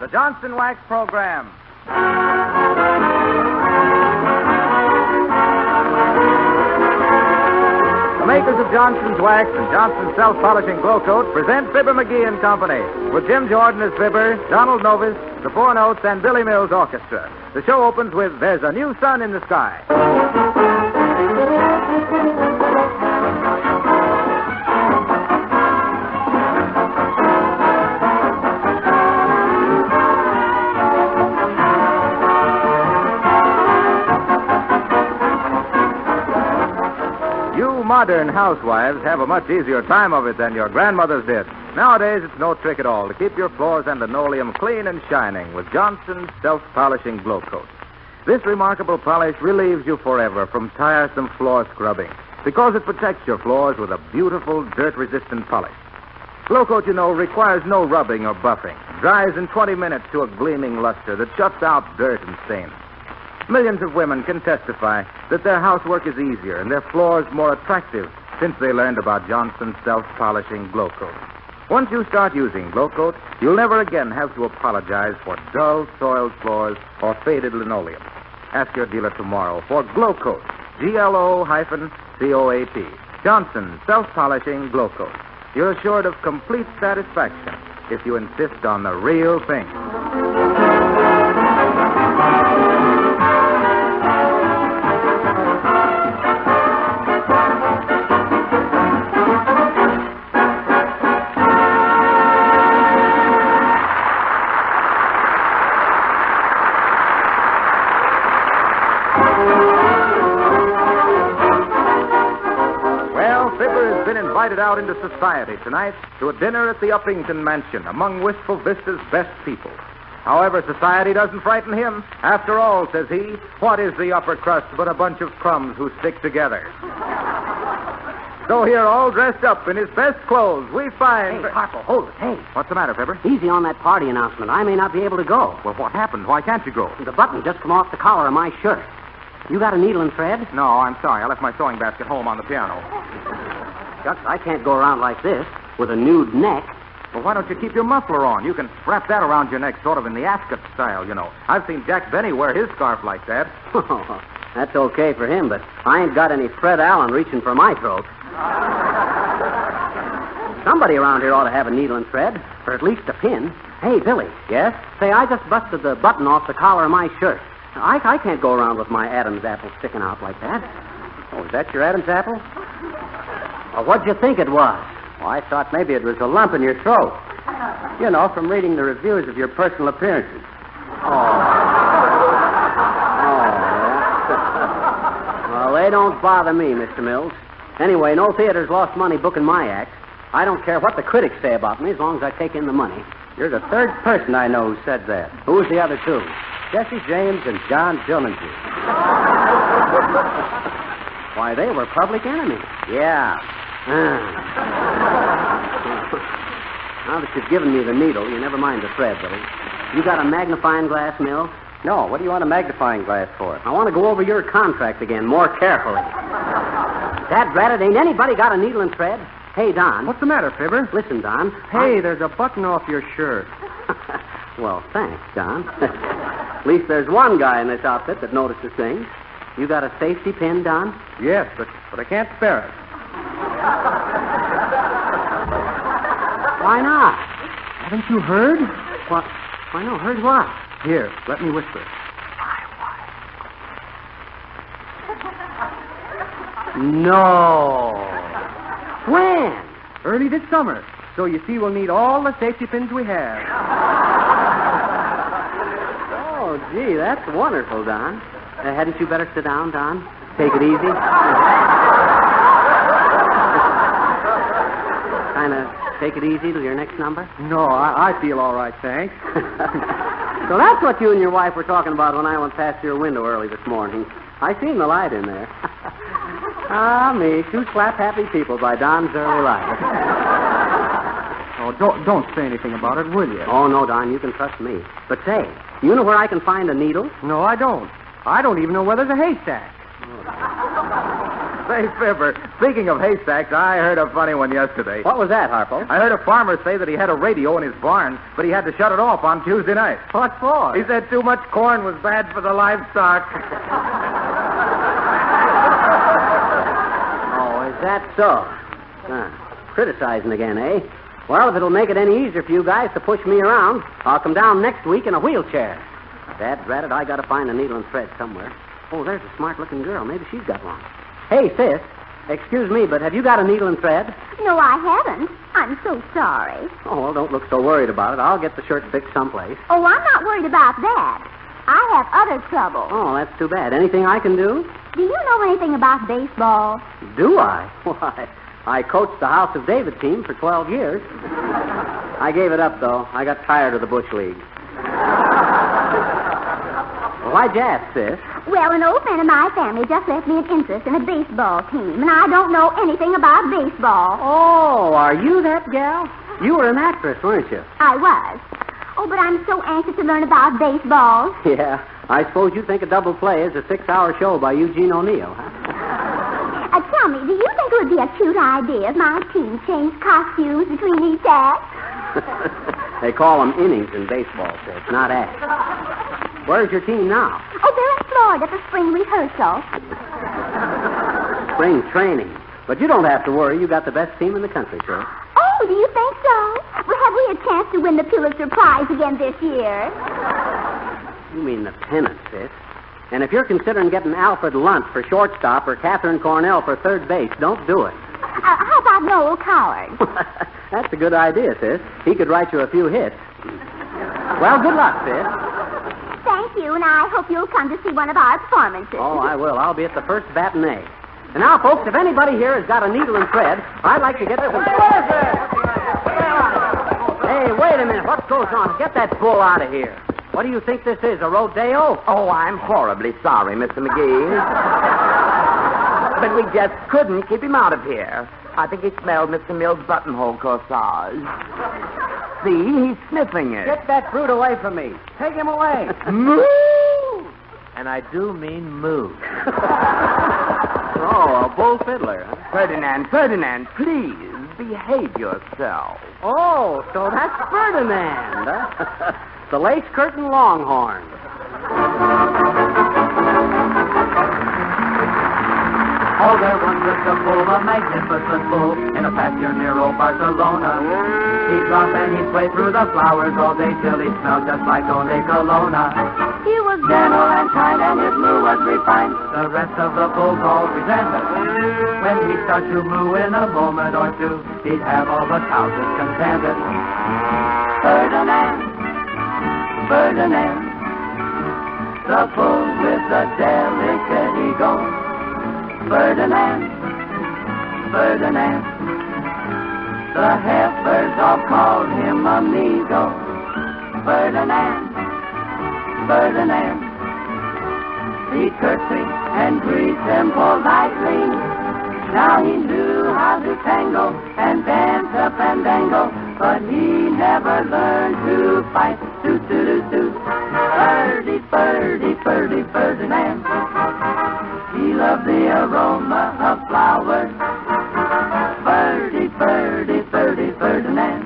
the Johnson Wax Program. The makers of Johnson's Wax and Johnson's Self-Polishing Glow Coat present Fibber McGee and Company, with Jim Jordan as Fibber, Donald Novus, the Four Notes, and Billy Mills Orchestra. The show opens with There's a New Sun in the Sky. Modern housewives have a much easier time of it than your grandmothers did. Nowadays, it's no trick at all to keep your floors and linoleum clean and shining with Johnson's Self-Polishing Glow Coat. This remarkable polish relieves you forever from tiresome floor scrubbing because it protects your floors with a beautiful, dirt-resistant polish. Glow Coat, you know, requires no rubbing or buffing. Dries in 20 minutes to a gleaming luster that shuts out dirt and stains. Millions of women can testify that their housework is easier and their floors more attractive since they learned about Johnson's Self-Polishing Glow Coat. Once you start using Glow Coat, you'll never again have to apologize for dull, soiled floors or faded linoleum. Ask your dealer tomorrow for Glow Coat, GLO-COAT, Johnson's Self-Polishing Glow Coat. You're assured of complete satisfaction if you insist on the real thing. Invited out into society tonight to a dinner at the Uppington Mansion among Wistful Vista's best people. However, society doesn't frighten him. After all, says he, what is the upper crust but a bunch of crumbs who stick together? So here, all dressed up in his best clothes, we find... Hey, Harpo, hold it. Hey. What's the matter, Fibber? Easy on that party announcement. I may not be able to go. Well, what happened? Why can't you go? The button just come off the collar of my shirt. You got a needle and thread? No, I'm sorry. I left my sewing basket home on the piano. Shucks, I can't go around like this with a nude neck. Well, why don't you keep your muffler on? You can wrap that around your neck sort of in the Ascot style, you know. I've seen Jack Benny wear his scarf like that. That's okay for him, but I ain't got any Fred Allen reaching for my throat. Somebody around here ought to have a needle and thread, or at least a pin. Hey, Billy. Yes? Say, I just busted the button off the collar of my shirt. I can't go around with my Adam's apple sticking out like that. Oh, is that your Adam's apple? Well, what'd you think it was? Well, I thought maybe it was a lump in your throat. You know, from reading the reviews of your personal appearances. Well, they don't bother me, Mr. Mills. Anyway, no theater's lost money booking my act. I don't care what the critics say about me as long as I take in the money. You're the third person I know who said that. Who's the other two? Jesse James and John Dillinger. Why, they were public enemies. Yeah. Now that you've given me the needle, you never mind the thread, Billy. You got a magnifying glass, Mill? No, what do you want a magnifying glass for? I want to go over your contract again more carefully. Dad ratted, ain't anybody got a needle and thread? Hey, Don. What's the matter, Fibber? Listen, Don. Hey, there's a button off your shirt. Well, thanks, Don. At least there's one guy in this outfit that notices things. You got a safety pin, Don? Yes, but I can't spare it. Why not? Haven't you heard? What? Why no? Heard what? Here, let me whisper. No. When? Early this summer. So you see, we'll need all the safety pins we have. Oh, gee, that's wonderful, Don. Hadn't you better sit down, Don? Take it easy. Kind of take it easy till your next number? No, I feel all right, thanks. So that's what you and your wife were talking about when I went past your window early this morning. I seen the light in there. Ah, me, two slap-happy people by Don's early light. Oh, don't say anything about it, will you? Oh, no, Don, you can trust me. But say, you know where I can find a needle? No, I don't. I don't even know where there's a haystack. Say, Fibber, speaking of haystacks, I heard a funny one yesterday. What was that, Harpo? I heard a farmer say that he had a radio in his barn, but he had to shut it off on Tuesday night. What for? He said too much corn was bad for the livestock. Oh, is that so? Criticizing again, eh? Well, if it'll make it any easier for you guys to push me around, I'll come down next week in a wheelchair. Dad drat it, I gotta find a needle and thread somewhere. Oh, there's a smart-looking girl. Maybe she's got one. Hey, sis, excuse me, but have you got a needle and thread? No, I haven't. I'm so sorry. Oh, well, don't look so worried about it. I'll get the shirt fixed someplace. Oh, I'm not worried about that. I have other trouble. Oh, that's too bad. Anything I can do? Do you know anything about baseball? Do I? Why, I coached the House of David team for 12 years. I gave it up, though. I got tired of the Bush League. Why'd you ask, sis? Well, an old friend of my family just left me an interest in a baseball team, and I don't know anything about baseball. Oh, are you that gal? You were an actress, weren't you? I was. Oh, but I'm so anxious to learn about baseball. Yeah. I suppose you think a double play is a 6-hour show by Eugene O'Neill, huh? Tell me, do you think it would be a cute idea if my team changed costumes between each act? They call them innings in baseball, sis, not acts. Where's your team now? Oh, they're in Florida for spring rehearsal. Spring training. But you don't have to worry. You got the best team in the country, sis. Oh, do you think so? Well, have we a chance to win the Pulitzer Prize again this year? You mean the pennant, sis. And if you're considering getting Alfred Lunt for shortstop or Catherine Cornell for third base, don't do it. How about Noel Coward? That's a good idea, sis. He could write you a few hits. Well, good luck, sis. Thank you, and I hope you'll come to see one of our performances. Oh, I will. I'll be at the first matinee. And now, folks, if anybody here has got a needle and thread, I'd like to get some... Hey, wait a minute. What goes on? Get that bull out of here. What do you think this is, a rodeo? Oh, I'm horribly sorry, Mr. McGee. But we just couldn't keep him out of here. I think he smelled Mr. Mill's buttonhole corsage. See, he's sniffing it. Get that brute away from me. Take him away. Moo! And I do mean move. Oh, a bull fiddler, huh? Ferdinand, please behave yourself. Oh, so that's Ferdinand, huh? The lace curtain longhorn. Oh, there was a bull, a magnificent bull, in a pasture near old Barcelona. He'd romp and he'd sway through the flowers all day till he smelled just like Ole Colonna. He was gentle and kind and his moo was refined. The rest of the bulls all resented. When he'd start to moo in a moment or two, he'd have all the cows discontented. Ferdinand, the bull with the delicate ego. Ferdinand, the heifers all called him amigo. Ferdinand, he'd curtsy and greet them politely. Now he knew how to tango and dance a fandango, but he never learned to fight. Toot-toot-toot-toot. Birdie, Ferdinand. He loved the aroma of flowers. Birdie, Ferdinand.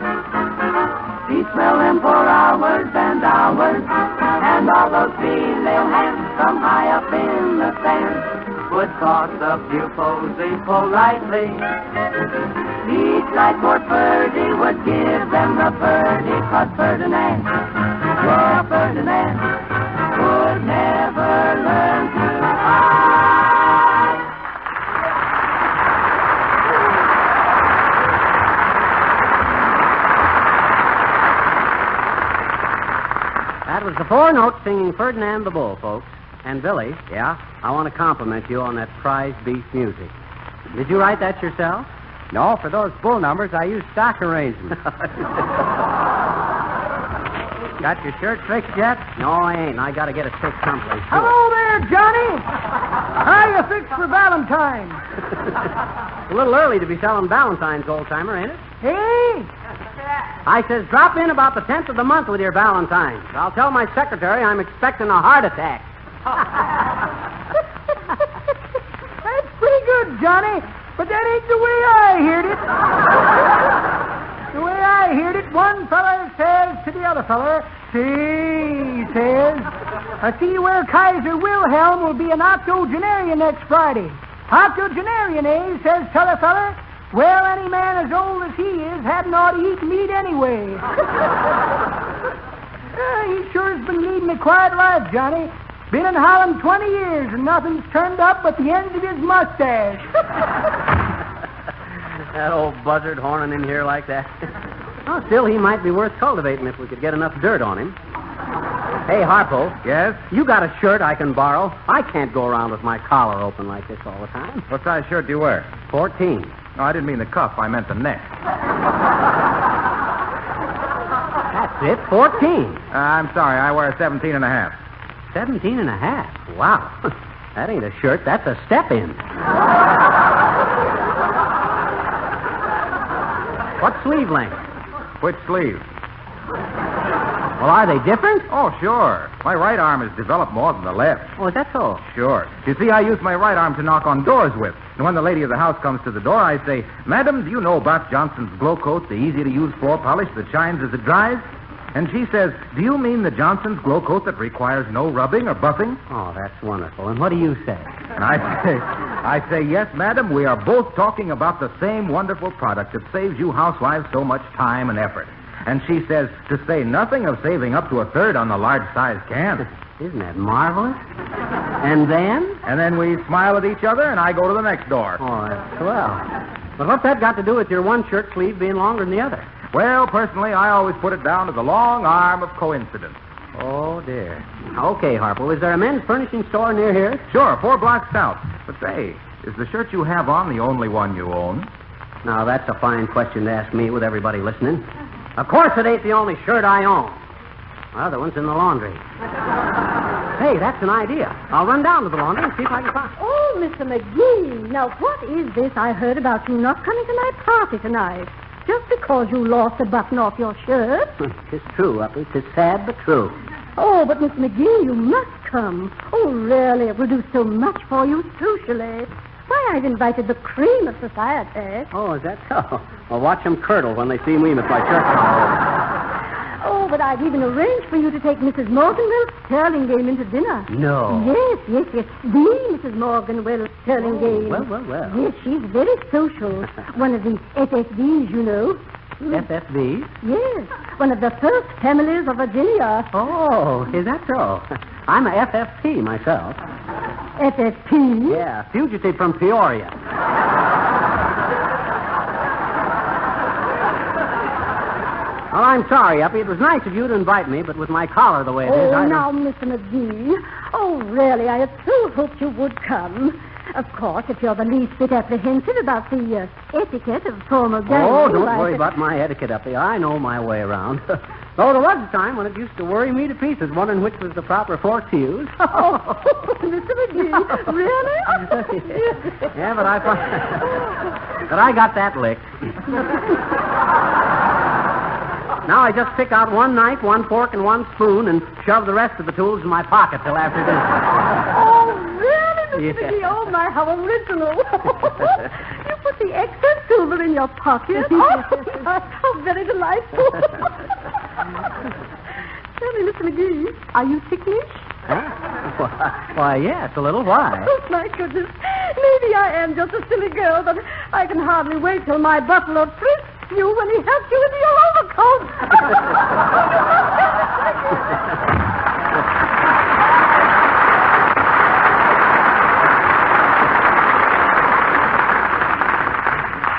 He smelled them for hours and hours, and all those female hands from high up in the sand would toss a few posies politely. Each night poor Ferdy would give them the birdie, 'cause Ferdinand, yeah, Ferdinand, would never learn to fight. That was the four notes singing Ferdinand the Bull, folks. And Billy. Yeah? I want to compliment you on that prize beast music. Did you write that yourself? No, for those bull numbers, I use stock arrangements. Got your shirt fixed yet? No, I ain't. I got to get it fixed someplace. too. Hello there, Johnny. How you fixed for Valentine's? A little early to be selling Valentine's, old-timer, ain't it? Hey? I says, drop in about the 10th of the month with your Valentine's. I'll tell my secretary I'm expecting a heart attack. That's pretty good, good, Johnny, but that ain't the way I heard it. The way I heard it, one feller says to the other feller, see, he says, I see where Kaiser Wilhelm will be an octogenarian next Friday. Octogenarian, eh, says t'other feller. Well, any man as old as he is hadn't ought to eat meat anyway. He sure has been leading a quiet life, Johnny. Been in Holland 20 years, and nothing's turned up but the ends of his mustache. That old buzzard horning in here like that. Oh, still, he might be worth cultivating if we could get enough dirt on him. Hey, Harpo. Yes? You got a shirt I can borrow? I can't go around with my collar open like this all the time. What size shirt do you wear? 14. No, I didn't mean the cuff. I meant the neck. That's it, 14. I'm sorry. I wear 17 and a half. 17 and a half. Wow. That ain't a shirt. That's a step-in. What sleeve length? Which sleeve? Well, are they different? Oh, sure. My right arm is developed more than the left. Oh, is that so? Sure. You see, I use my right arm to knock on doors with. And when the lady of the house comes to the door, I say, Madam, do you know about Johnson's Glow Coat, the easy-to-use floor polish that shines as it dries? And she says, do you mean the Johnson's Glow Coat that requires no rubbing or buffing? Oh, that's wonderful. And what do you say? And I say, yes, madam, we are both talking about the same wonderful product that saves you housewives so much time and effort. And she says, to say nothing of saving up to a third on the large-sized can. Isn't that marvelous? And then? And then we smile at each other, and I go to the next door. Oh, that's swell. But what's that got to do with your one shirt sleeve being longer than the other? Well, personally, I always put it down to the long arm of coincidence. Oh, dear. Okay, Harpo, is there a men's furnishing store near here? Sure, 4 blocks south. But say, is the shirt you have on the only one you own? Now, that's a fine question to ask me with everybody listening. Of course it ain't the only shirt I own. The other one's in the laundry. Hey, that's an idea. I'll run down to the laundry and see if I can find it. Oh, Mr. McGee, now what is this I heard about you not coming to my party tonight? Just because you lost a button off your shirt? Tis true, Uppy. Tis sad, but true. Oh, but Miss McGee, you must come. Oh, really, it will do so much for you socially. Why, I've invited the cream of society. Oh, is that so? Well, watch them curdle when they see me with my shirt on. Oh, but I've even arranged for you to take Mrs. Morganwell's Sterling into dinner. No. Yes. The Mrs. Morganwell's Sterling. Well. Yes, she's very social. One of the FFVs, you know. FFVs? Yes, one of the first families of Virginia. Oh, is that so? I'm a FFP myself. FFP? Yeah, fugitive from Peoria. Well, I'm sorry, Uppy. It was nice of you to invite me, but with my collar the way it is, I now, Mr. McGee. Oh, really, I had so hoped you would come. Of course, if you're the least bit apprehensive about the etiquette of formal gathering... Oh, don't worry about my etiquette, Uppy. I know my way around. Though there was a time when it used to worry me to pieces, wondering which was the proper fork to use. Oh, Mr. McGee, really? Yeah, but I got that licked. Now I just pick out one knife, one fork, and one spoon, and shove the rest of the tools in my pocket till after dinner. Oh, really, Mr. Yeah. McGee? Oh, my, how original. You put the extra silver in your pocket? Oh, my, how very delightful. Tell me, Mr. McGee, are you ticklish? Huh? Why, yes, a little. Why? Oh, my goodness. Maybe I am just a silly girl, but I can hardly wait till my buffalo frisks you when he helps you into your overcoat.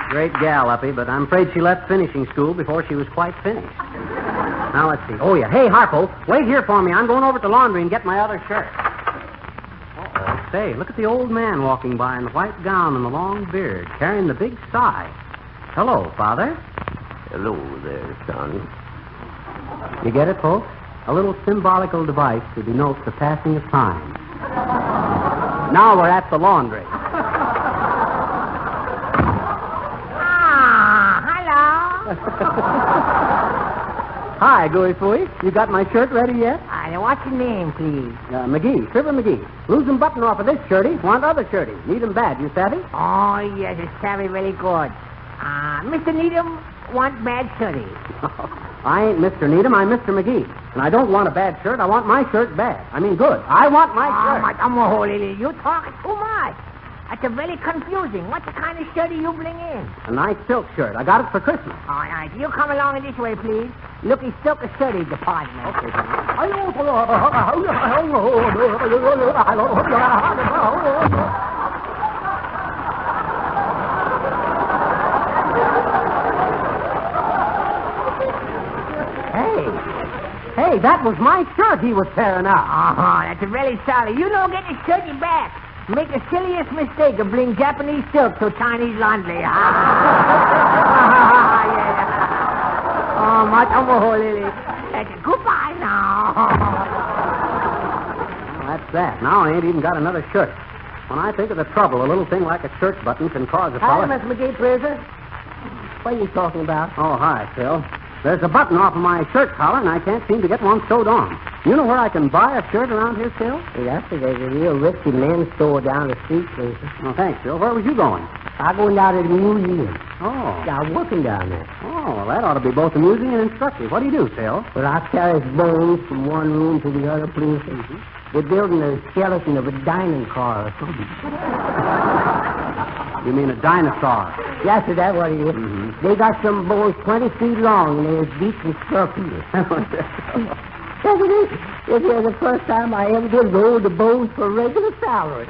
Great gal, Uppy, but I'm afraid she left finishing school before she was quite finished. Now, let's see. Oh, yeah. Hey, Harpo, wait here for me. I'm going over to the laundry and get my other shirt. Uh-oh. Say, look at the old man walking by in the white gown and the long beard, carrying the big sigh. Hello, Father. Hello there, son. You get it, folks? A little symbolical device to denote the passing of time. Now we're at the laundry. Hello. Hi, Gooey Fooey. You got my shirt ready yet? I right. What's your name, please? McGee, Fibber McGee. Losing button off of this shirty. Want other shirty. Need 'em bad, you savvy? Oh, yes, it's very, very good. Mr. Needham want bad shirty. I ain't Mr. Needham, I'm Mr. McGee. And I don't want a bad shirt, I want my shirt bad. I mean good. I want my shirt. You talking too much. That's very confusing. What kind of shirt do you bring in? A nice silk shirt. I got it for Christmas. All right, you come along this way, please. Looky silk shirty department. Okay, Hey, that was my shirt he was tearing out. That's really sorry. You don't get the shirty back. Make the silliest mistake of bring Japanese silk to Chinese laundry. Goodbye now. Well, that's that. Now I ain't even got another shirt. When I think of the trouble a little thing like a shirt button can cause a Hi, fella... Mr. McGee, please. What are you talking about? Oh, hi, Phil. There's a button off of my shirt collar, and I can't seem to get one sewed on. You know where I can buy a shirt around here, Phil? Yes, there's a real risky men's store down the street, please. Oh, thanks, Phil. Where was you going? I'm going down to the museum. Oh. Yeah, I'm working down there. Oh, well, that ought to be both amusing and instructive. What do you do, Phil? Well, I carry bones from one room to the other, please. Mm-hmm. They're building a skeleton of a dining car or something. You mean a dinosaur? Yes, sir, that's what it is. Mm-hmm. They got some bones 20 feet long, and they're as deep as scorpions. This is the first time I ever did roll the bones for regular salary.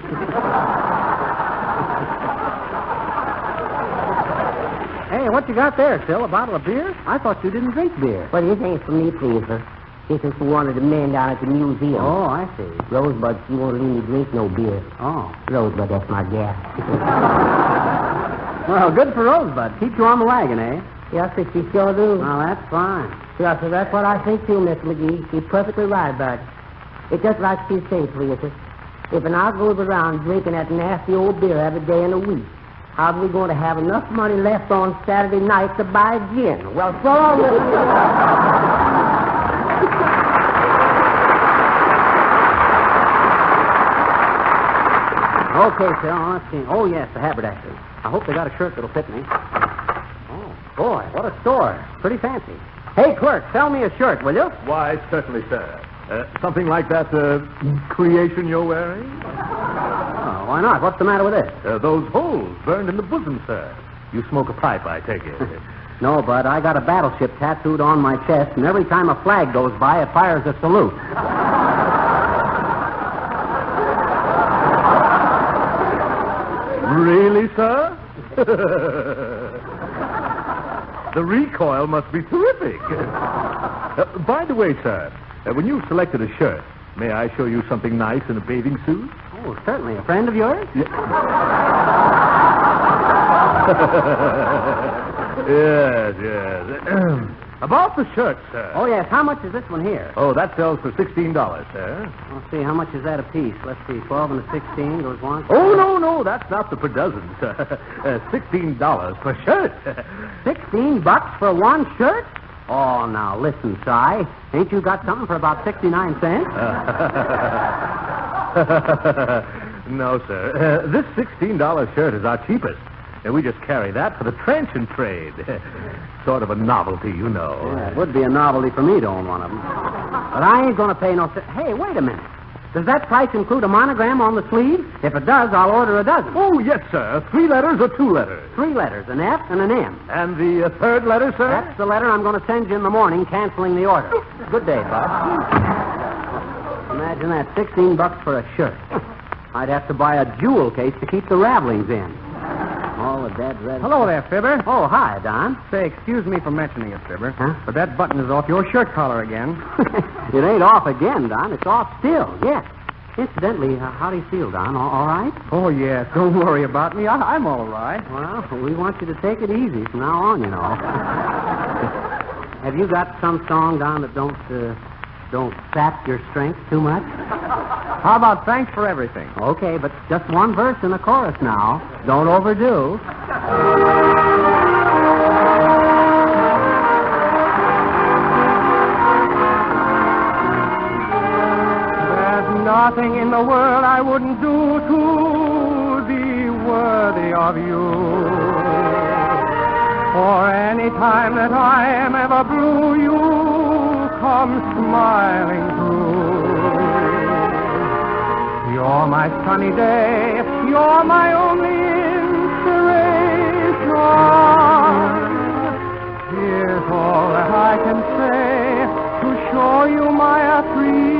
Hey, what you got there, Phil? A bottle of beer? I thought you didn't drink beer. Well, this ain't for me, please, sir. This is for one of the men down at the museum. Oh, I see. Rosebud, she won't let me drink no beer. Oh. Rosebud, that's my gal. Well, good for Rosebud. Keep you on the wagon, eh? Yes, sir, she sure do. Well, that's fine. Yes, sir, that's what I think, too, Miss McGee. She's perfectly right about it. It's just like she says, please, sir. If an hour goes around drinking that nasty old beer every day in a week, how's we going to have enough money left on Saturday night to buy gin? Well, so long, Miss McGee. Okay, Phil, let's see. Oh, yes, the haberdasher. I hope they got a shirt that'll fit me. Oh, boy, what a store. Pretty fancy. Hey, clerk, sell me a shirt, will you? Why, certainly, sir. Something like that creation you're wearing? Oh, why not? What's the matter with it? Those holes burned in the bosom, sir. You smoke a pipe, I take it. No, Bud, I got a battleship tattooed on my chest, and every time a flag goes by, it fires a salute. Really, sir? The recoil must be terrific. By the way, sir, when you've selected a shirt, may I show you something nice in a bathing suit? Oh, certainly. A friend of yours? Yes. About the shirt, sir. Oh, yes. How much is this one here? Oh, that sells for $16, sir. Let's see. How much is that a piece? Let's see. 12 and a 16 goes one. Oh, no. That's not the per dozen, sir. $16 per shirt. $16 for one shirt? Oh, now, listen, Si. Ain't you got something for about 69 cents? No, sir. This $16 shirt is our cheapest. And we just carry that for the trench and trade. Sort of a novelty, you know. Yeah, it would be a novelty for me to own one of them. But I ain't going to pay no... Hey, wait a minute. Does that price include a monogram on the sleeve? If it does, I'll order a dozen. Oh, yes, sir. 3 letters or 2 letters? 3 letters, an F and an M. And the third letter, sir? That's the letter I'm going to send you in the morning, canceling the order. Good day, Bud. Imagine that, $16 for a shirt. I'd have to buy a jewel case to keep the ravelings in. All the dead red... Hello there, Fibber. Oh, hi, Don. Say, excuse me for mentioning it, Fibber. Huh? But that button is off your shirt collar again. It ain't off again, Don. It's off still, yes. Incidentally, how do you feel, Don? All right? Oh, yes. Don't worry about me. I'm all right. Well, we want you to take it easy from now on, you know. Have you got some song, Don, that don't sap your strength too much? How about thanks for everything? Okay, but just one verse and a chorus now. Don't overdo. nothing in the world I wouldn't do to be worthy of you. For any time that I am ever blue, you come smiling through. You're my sunny day, you're my only inspiration. Here's all that I can say to show you my appreciation.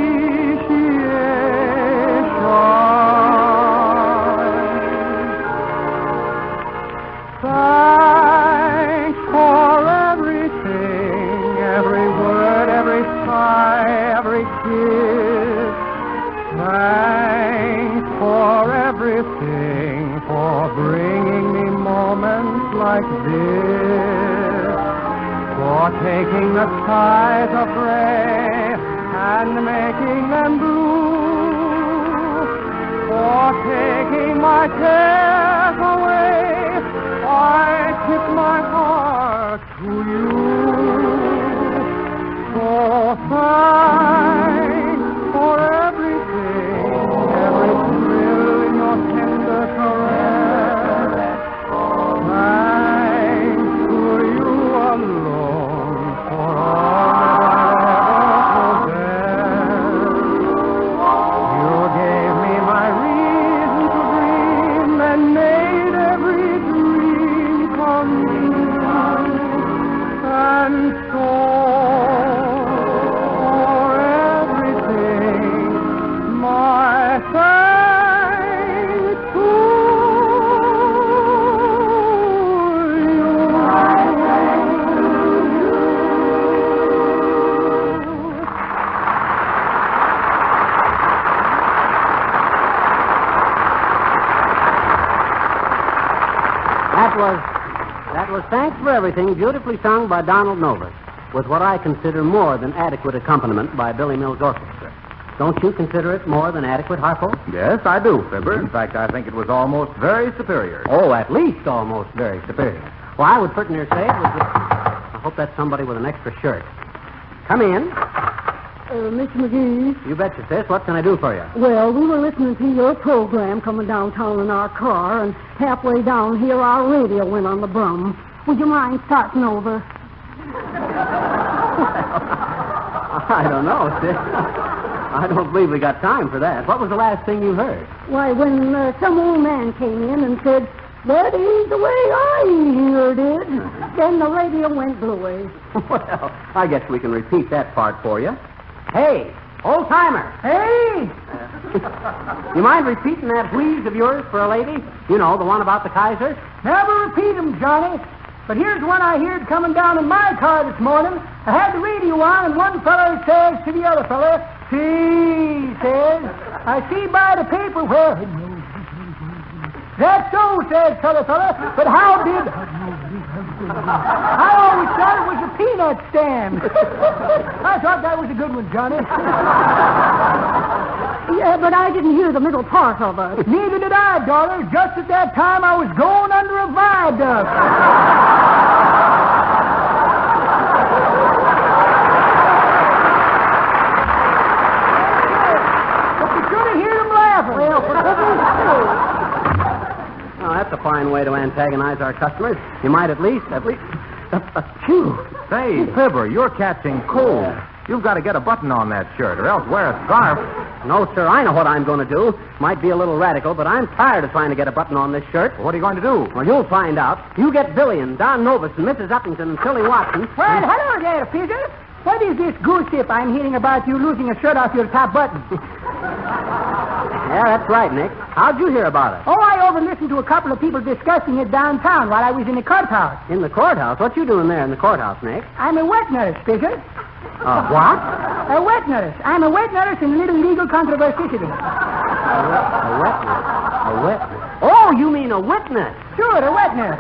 Thanks for everything, every word, every sigh, every kiss. Thanks for everything, for bringing me moments like this, for taking the skies of gray and making them blue, for taking my cares away. I tip my heart to you. So thanks for everything, every thrill in your tender caress. Thanks to you alone for all that I ever possessed. You gave me my reason to dream and made every dream come true. And so for everything, my thanks to you. That was Thanks for Everything, beautifully sung by Donald Novus, with what I consider more than adequate accompaniment by Billy Mills Orchestra. Don't you consider it more than adequate, Harpo? Yes, I do, Fibber. In fact, I think it was almost very superior. Oh, at least almost very superior. Well, I would certainly say it was... I hope that's somebody with an extra shirt. Come in. Mr. McGee. You betcha, sis. What can I do for you? Well, we were listening to your program coming downtown in our car, and halfway down here, our radio went on the brum. Would you mind starting over? I don't know, sis. I don't believe we got time for that. What was the last thing you heard? Why, when some old man came in and said, "That ain't the way I heard it," then the radio went bluey. Well, I guess we can repeat that part for you. Hey, old-timer. Hey! You mind repeating that wheeze of yours for a lady? You know, the one about the Kaiser? Never repeat 'em, Johnny. But here's one I heard coming down in my car this morning. I had the radio on, and one fellow says to the other fellow, "See," says, "I see by the paper where..." "That's so," says the other fellow, "but how did..." I always thought it was a peanut stand. I thought that was a good one, Johnny. Yeah, but I didn't hear the middle part of it. Neither did I, daughter. Just at that time, I was going under a viaduct. But you should have heard him laughing. Well, for goodness sake. Oh, that's a fine way to antagonize our customers. You might at least... Phew. Say, Fibber, you're catching cold. You've got to get a button on that shirt, or else wear a scarf. No, sir, I know what I'm going to do. Might be a little radical, but I'm tired of trying to get a button on this shirt. What are you going to do? Well, you'll find out. You get Billy and Don Novus and Mrs. Uppington and Tilly Watson. Well, hello there, Peter. What is this gossip I'm hearing about you losing a shirt off your top button? Yeah, that's right, Nick. How'd you hear about it? Oh, I overlistened to a couple of people discussing it downtown while I was in the courthouse. In the courthouse? What you doing there in the courthouse, Nick? I'm a wet nurse, Peter. What? A wet nurse. I'm a wet nurse in little legal controversy. A witness. A witness. Oh, you mean a witness? Sure, a wet nurse.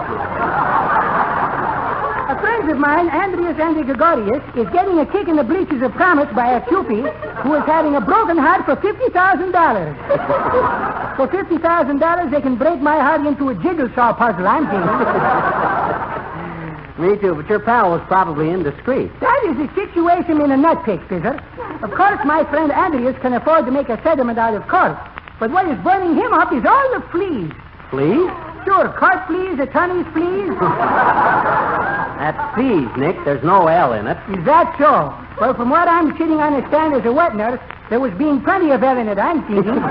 A friend of mine, Andreas Gregorius, is getting a kick in the bleachers of promise by a cupid who is having a broken heart for $50,000. For $50,000, they can break my heart into a jigsaw puzzle, I'm thinking. Me too, but your pal was probably indiscreet. That is the situation in a nutcase, Fizzer. Of course, my friend Andreas can afford to make a sediment out of cork. But what is burning him up is all the fleas. Fleas? Sure, cart fleas, attorney's fleas. That's fees, Nick. There's no L in it. Is that so? Well, from what I'm sitting on the stand as a wet nurse, there was being plenty of L in it, I'm thinking.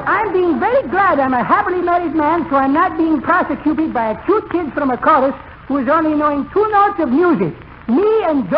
I'm being very glad I'm a happily married man, so I'm not being prosecuted by a cute kid from a chorus who is only knowing 2 notes of music, me and do.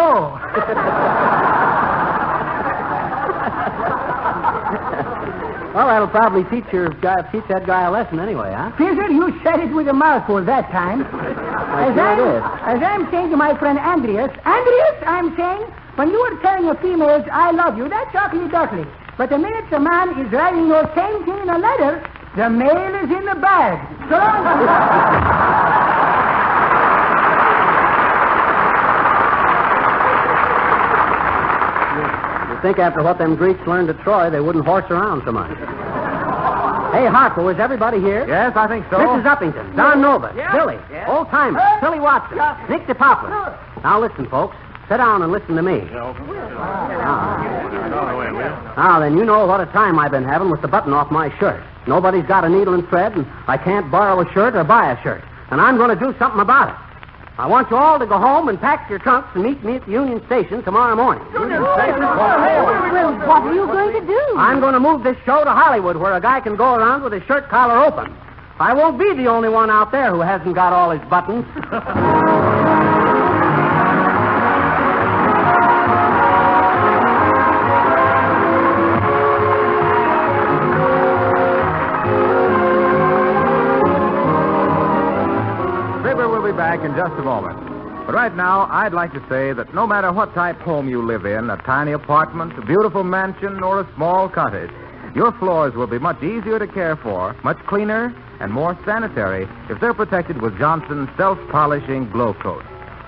Well, that'll probably teach that guy a lesson anyway, huh? Fizzer, you said it with a mouthful that time. As I'm saying to my friend Andreas, I'm saying, when you are telling your females, I love you, that's awfully duckly. But the minute the man is writing your same thing in a letter, the mail is in the bag. So long. I think after what them Greeks learned at Troy, they wouldn't horse around so much. Hey, Harpo, is everybody here? Yes, I think so. Mrs. Uppington, Don Nova, Billy, Old Timer, Billy Watson, Nick DePoplar. Now listen, folks. Sit down and listen to me. Now then, you know what a time I've been having with the button off my shirt. Nobody's got a needle and thread, and I can't borrow a shirt or buy a shirt. And I'm going to do something about it. I want you all to go home and pack your trunks and meet me at the Union Station tomorrow morning. Well, what are you going to do? I'm going to move this show to Hollywood, where a guy can go around with his shirt collar open. I won't be the only one out there who hasn't got all his buttons. Back in just a moment. But right now, I'd like to say that no matter what type home you live in, a tiny apartment, a beautiful mansion, or a small cottage, your floors will be much easier to care for, much cleaner, and more sanitary if they're protected with Johnson's self-polishing glow coat.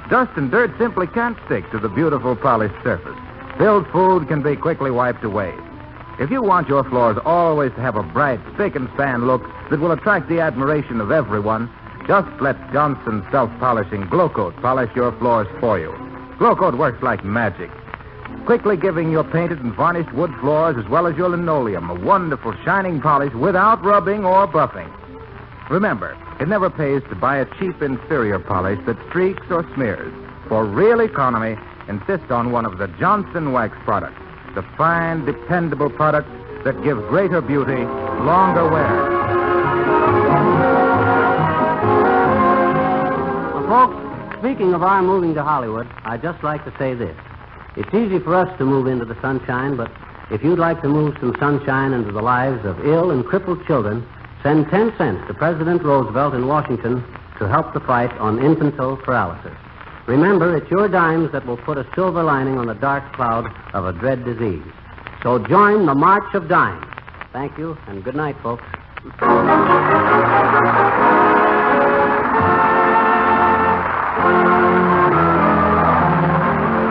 Dust and dirt simply can't stick to the beautiful polished surface. Spilled food can be quickly wiped away. If you want your floors always to have a bright, spick and span look that will attract the admiration of everyone, just let Johnson's self-polishing Glow Coat polish your floors for you. Glow Coat works like magic, quickly giving your painted and varnished wood floors as well as your linoleum a wonderful shining polish without rubbing or buffing. Remember, it never pays to buy a cheap inferior polish that streaks or smears. For real economy, insist on one of the Johnson Wax products, the fine, dependable products that give greater beauty, longer wear. Folks, speaking of our moving to Hollywood, I'd just like to say this. It's easy for us to move into the sunshine, but if you'd like to move some sunshine into the lives of ill and crippled children, send 10 cents to President Roosevelt in Washington to help the fight on infantile paralysis. Remember, it's your dimes that will put a silver lining on the dark cloud of a dread disease. So join the March of Dimes. Thank you, and good night, folks.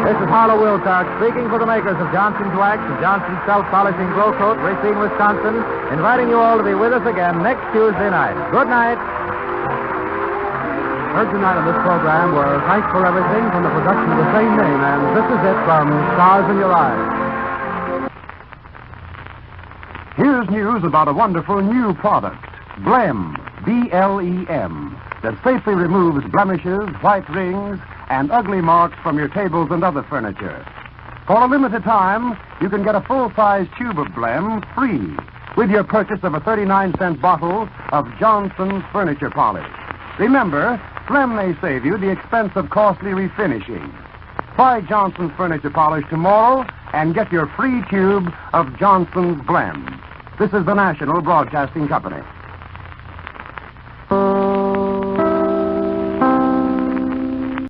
This is Harlow Wilcox speaking for the makers of Johnson's Wax and Johnson's Self-Polishing Glow Coat, Racine, Wisconsin, inviting you all to be with us again next Tuesday night. Good night. Heard tonight on this program were Thanks for Everything from the production of the same name, and this is it from Stars in Your Eyes. Here's news about a wonderful new product, Blem, B-L-E-M, that safely removes blemishes, white rings, and ugly marks from your tables and other furniture. For a limited time, you can get a full-size tube of Blem free with your purchase of a 39-cent bottle of Johnson's Furniture Polish. Remember, Blem may save you the expense of costly refinishing. Try Johnson's Furniture Polish tomorrow and get your free tube of Johnson's Blem. This is the National Broadcasting Company.